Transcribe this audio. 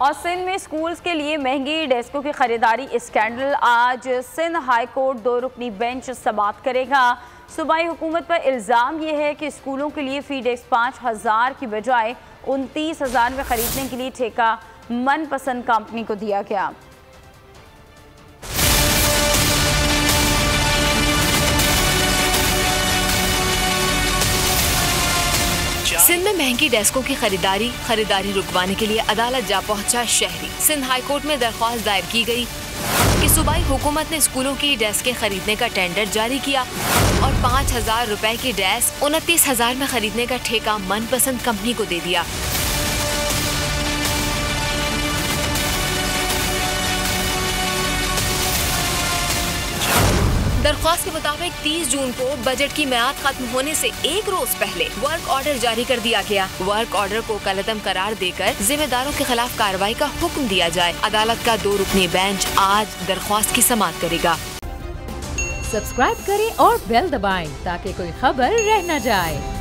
और सिंध में स्कूल्स के लिए महंगी डेस्कों की खरीदारी स्कैंडल। आज सिंध हाई कोर्ट 2 रुकनी बेंच समाअत करेगा। सूबाई हुकूमत पर इल्ज़ाम यह है कि स्कूलों के लिए फी डेस्क 5,000 की बजाय 29,000 में खरीदने के लिए ठेका मनपसंद कंपनी को दिया गया। सिंध में महंगी डेस्कों की खरीदारी रुकवाने के लिए अदालत जा पहुंचा शहरी। सिंध हाई कोर्ट में दरख्वास्त दायर की गई कि सूबाई हुकूमत ने स्कूलों की डेस्कें खरीदने का टेंडर जारी किया और 5,000 रुपए की डेस्क 29,000 में खरीदने का ठेका मनपसंद कंपनी को दे दिया। दरख्वास्त के मुताबिक 30 जून को बजट की मियाद खत्म होने से एक रोज पहले वर्क ऑर्डर जारी कर दिया गया। वर्क ऑर्डर को कलअदम करार देकर जिम्मेदारों के खिलाफ कार्रवाई का हुक्म दिया जाए। अदालत का 2 रुकनी बेंच आज दरख्वास्त की समाअत करेगा। सब्सक्राइब करें और बेल दबाएं ताकि कोई खबर रह न जाए।